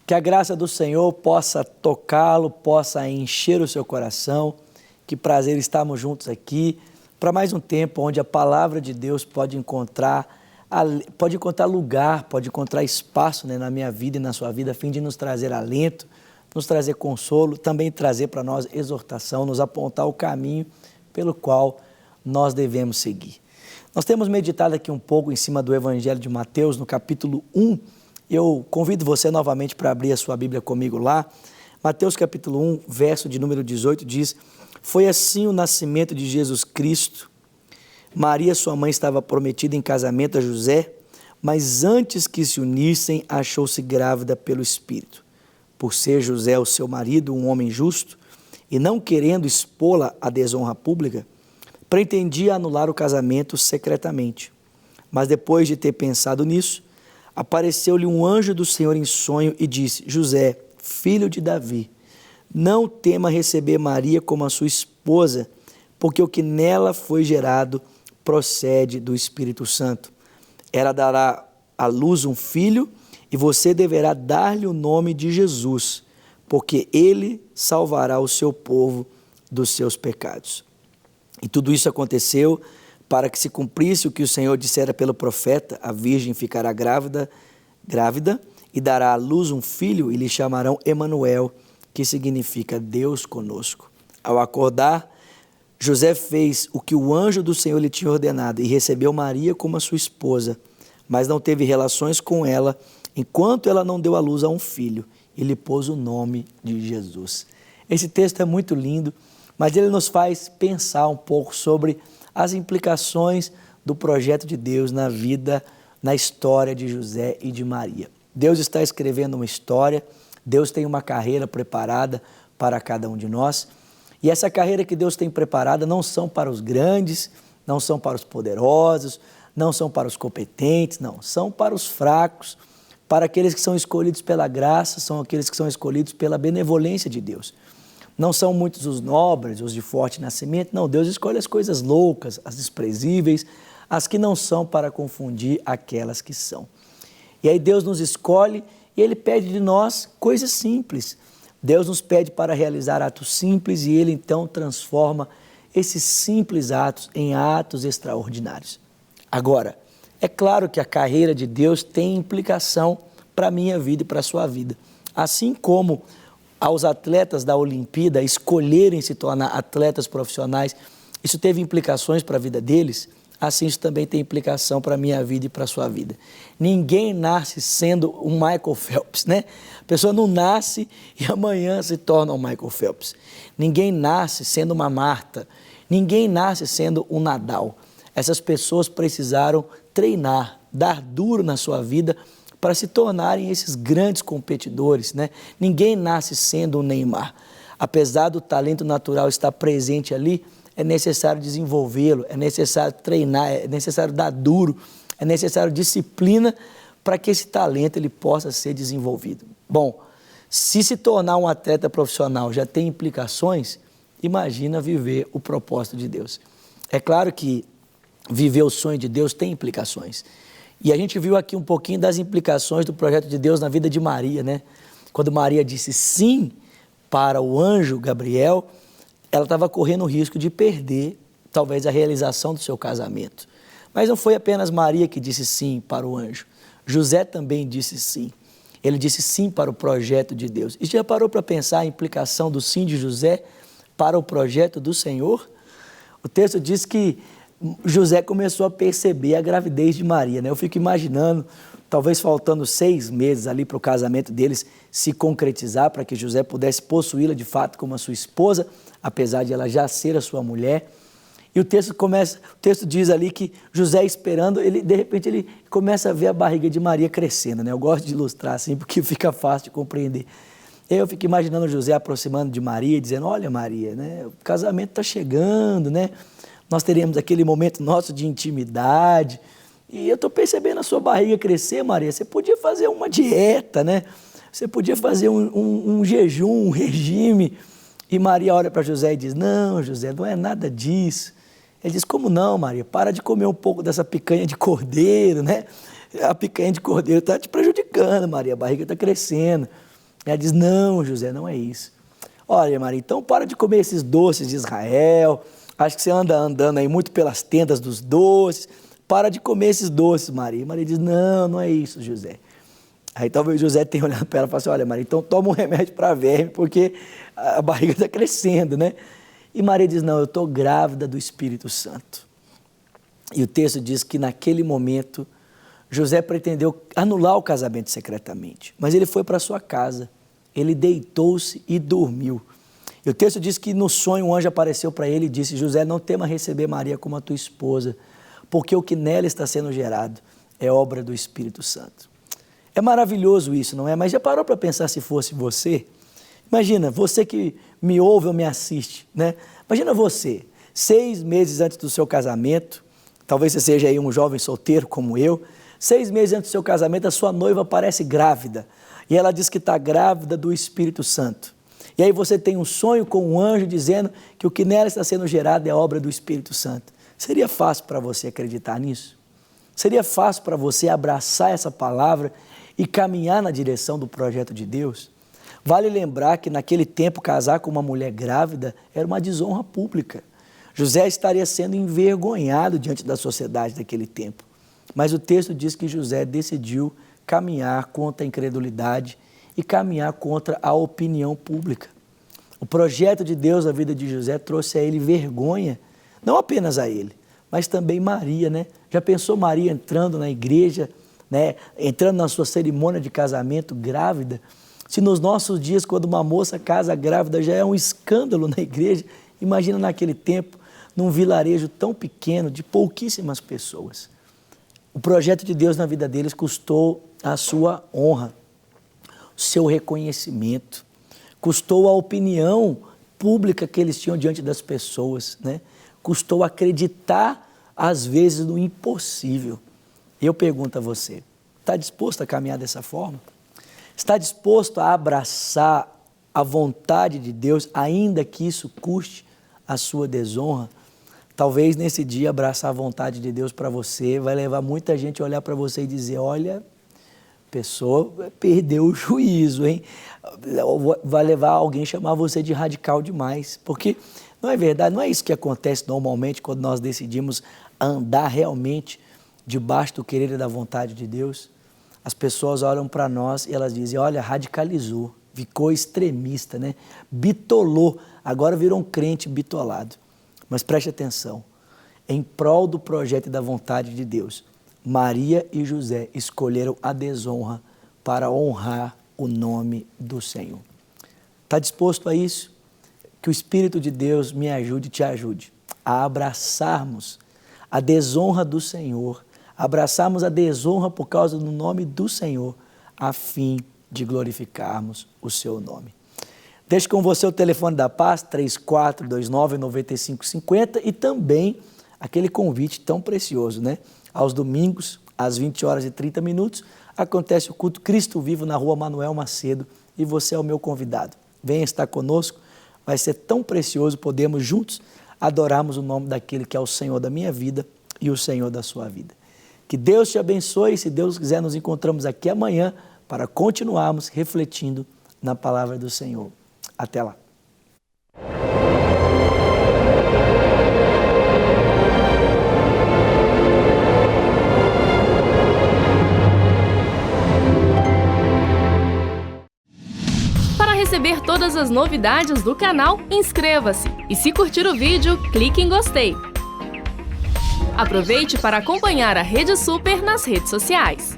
Que a graça do Senhor possa tocá-lo, possa encher o seu coração. Que prazer estarmos juntos aqui para mais um tempo onde a palavra de Deus pode encontrar lugar, pode encontrar espaço, né, na minha vida e na sua vida, a fim de nos trazer alento, nos trazer consolo, também trazer para nós exortação, nos apontar o caminho pelo qual nós devemos seguir. Nós temos meditado aqui um pouco em cima do Evangelho de Mateus, no capítulo 1. Eu convido você novamente para abrir a sua Bíblia comigo lá. Mateus capítulo 1, verso de número 18 diz: foi assim o nascimento de Jesus Cristo. Maria, sua mãe, estava prometida em casamento a José, mas antes que se unissem, achou-se grávida pelo Espírito. Por ser José, o seu marido, um homem justo, e não querendo expô-la à desonra pública, pretendia anular o casamento secretamente. Mas depois de ter pensado nisso, apareceu-lhe um anjo do Senhor em sonho e disse: José, filho de Davi, não tema receber Maria como a sua esposa, porque o que nela foi gerado procede do Espírito Santo. Ela dará à luz um filho e você deverá dar-lhe o nome de Jesus, porque ele salvará o seu povo dos seus pecados. E tudo isso aconteceu para que se cumprisse o que o Senhor dissera pelo profeta: a virgem ficará grávida e dará à luz um filho e lhe chamarão Emanuel, que significa Deus conosco. Ao acordar, José fez o que o anjo do Senhor lhe tinha ordenado e recebeu Maria como a sua esposa, mas não teve relações com ela enquanto ela não deu à luz a um filho e lhe pôs o nome de Jesus. Esse texto é muito lindo, mas ele nos faz pensar um pouco sobre as implicações do projeto de Deus na vida, na história de José e de Maria. Deus está escrevendo uma história, Deus tem uma carreira preparada para cada um de nós. E essa carreira que Deus tem preparada não são para os grandes, não são para os poderosos, não são para os competentes, não. São para os fracos, para aqueles que são escolhidos pela graça, são aqueles que são escolhidos pela benevolência de Deus. Não são muitos os nobres, os de forte nascimento, não. Deus escolhe as coisas loucas, as desprezíveis, as que não são, para confundir aquelas que são. E aí Deus nos escolhe e Ele pede de nós coisas simples. Deus nos pede para realizar atos simples e Ele então transforma esses simples atos em atos extraordinários. Agora, é claro que a carreira de Deus tem implicação para a minha vida e para a sua vida. Assim como aos atletas da Olimpíada escolherem se tornar atletas profissionais, isso teve implicações para a vida deles, assim isso também tem implicação para a minha vida e para a sua vida. Ninguém nasce sendo um Michael Phelps, né? A pessoa não nasce e amanhã se torna um Michael Phelps. Ninguém nasce sendo uma Marta. Ninguém nasce sendo um Nadal. Essas pessoas precisaram treinar, dar duro na sua vida para se tornarem esses grandes competidores, né? Ninguém nasce sendo um Neymar. Apesar do talento natural estar presente ali, é necessário desenvolvê-lo, é necessário treinar, é necessário dar duro, é necessário disciplina para que esse talento ele possa ser desenvolvido. Bom, se tornar um atleta profissional já tem implicações, imagina viver o propósito de Deus. É claro que viver o sonho de Deus tem implicações. E a gente viu aqui um pouquinho das implicações do projeto de Deus na vida de Maria, né? Quando Maria disse sim para o anjo Gabriel, ela estava correndo o risco de perder, talvez, a realização do seu casamento. Mas não foi apenas Maria que disse sim para o anjo. José também disse sim. Ele disse sim para o projeto de Deus. E já parou para pensar a implicação do sim de José para o projeto do Senhor? O texto diz que José começou a perceber a gravidez de Maria, né? Eu fico imaginando, talvez faltando 6 meses ali para o casamento deles se concretizar, para que José pudesse possuí-la de fato como a sua esposa, apesar de ela já ser a sua mulher. E o texto diz ali que José esperando, de repente ele começa a ver a barriga de Maria crescendo, né? Eu gosto de ilustrar assim, porque fica fácil de compreender. Eu fico imaginando José aproximando de Maria, dizendo: olha, Maria, né? O casamento está chegando, né? Nós teremos aquele momento nosso de intimidade. E eu estou percebendo a sua barriga crescer, Maria. Você podia fazer uma dieta, né? Você podia fazer um jejum, um regime. E Maria olha para José e diz: não, José, não é nada disso. Ele diz: como não, Maria? Para de comer um pouco dessa picanha de cordeiro, né? A picanha de cordeiro está te prejudicando, Maria. A barriga está crescendo. Ela diz, não, José, não é isso. Olha, Maria, então para de comer esses doces de Israel. Acho que você anda andando aí muito pelas tendas dos doces. Para de comer esses doces, Maria. Maria diz, não, não é isso, José. Aí talvez José tenha olhado para ela e falado assim, olha, Maria, então toma um remédio para verme, porque a barriga está crescendo, né? E Maria diz, não, eu estou grávida do Espírito Santo. E o texto diz que naquele momento, José pretendeu anular o casamento secretamente, mas ele foi para sua casa, ele deitou-se e dormiu. E o texto diz que no sonho um anjo apareceu para ele e disse, José, não tema receber Maria como a tua esposa, porque o que nela está sendo gerado é obra do Espírito Santo. É maravilhoso isso, não é? Mas já parou para pensar se fosse você? Imagina, você que me ouve ou me assiste, né? Imagina você, 6 meses antes do seu casamento, talvez você seja aí um jovem solteiro como eu, 6 meses antes do seu casamento, a sua noiva aparece grávida. E ela diz que está grávida do Espírito Santo. E aí você tem um sonho com um anjo dizendo que o que nela está sendo gerado é obra do Espírito Santo. Seria fácil para você acreditar nisso? Seria fácil para você abraçar essa palavra e caminhar na direção do projeto de Deus? Vale lembrar que naquele tempo casar com uma mulher grávida era uma desonra pública. José estaria sendo envergonhado diante da sociedade daquele tempo. Mas o texto diz que José decidiu caminhar contra a incredulidade e caminhar contra a opinião pública. O projeto de Deus na vida de José trouxe a ele vergonha, não apenas a ele, mas também Maria, né? Já pensou Maria entrando na igreja, né? Entrando na sua cerimônia de casamento grávida? Se nos nossos dias, quando uma moça casa grávida, já é um escândalo na igreja, imagina naquele tempo, num vilarejo tão pequeno, de pouquíssimas pessoas. O projeto de Deus na vida deles custou a sua honra, o seu reconhecimento, custou a opinião pública que eles tinham diante das pessoas, né? Custou acreditar, às vezes, no impossível. Eu pergunto a você, está disposto a caminhar dessa forma? Está disposto a abraçar a vontade de Deus, ainda que isso custe a sua desonra? Talvez nesse dia abraçar a vontade de Deus para você vai levar muita gente a olhar para você e dizer, olha, a pessoa perdeu o juízo, hein? Vai levar alguém a chamar você de radical demais, porque não é verdade, não é isso que acontece normalmente quando nós decidimos andar realmente debaixo do querer e da vontade de Deus. As pessoas olham para nós e elas dizem, olha, radicalizou, ficou extremista, né? Bitolou, agora virou um crente bitolado. Mas preste atenção, em prol do projeto e da vontade de Deus, Maria e José escolheram a desonra para honrar o nome do Senhor. Está disposto a isso? Que o Espírito de Deus me ajude e te ajude a abraçarmos a desonra do Senhor, abraçarmos a desonra por causa do nome do Senhor, a fim de glorificarmos o seu nome. Deixe com você o telefone da paz, 3429-9550, e também aquele convite tão precioso, né? Aos domingos, às 20h30, acontece o culto Cristo Vivo na rua Manuel Macedo e você é o meu convidado. Venha estar conosco, vai ser tão precioso podermos juntos adorarmos o nome daquele que é o Senhor da minha vida e o Senhor da sua vida. Que Deus te abençoe e, se Deus quiser, nos encontramos aqui amanhã para continuarmos refletindo na palavra do Senhor. Até lá. Para receber todas as novidades do canal, inscreva-se e, se curtir o vídeo, clique em gostei. Aproveite para acompanhar a Rede Super nas redes sociais.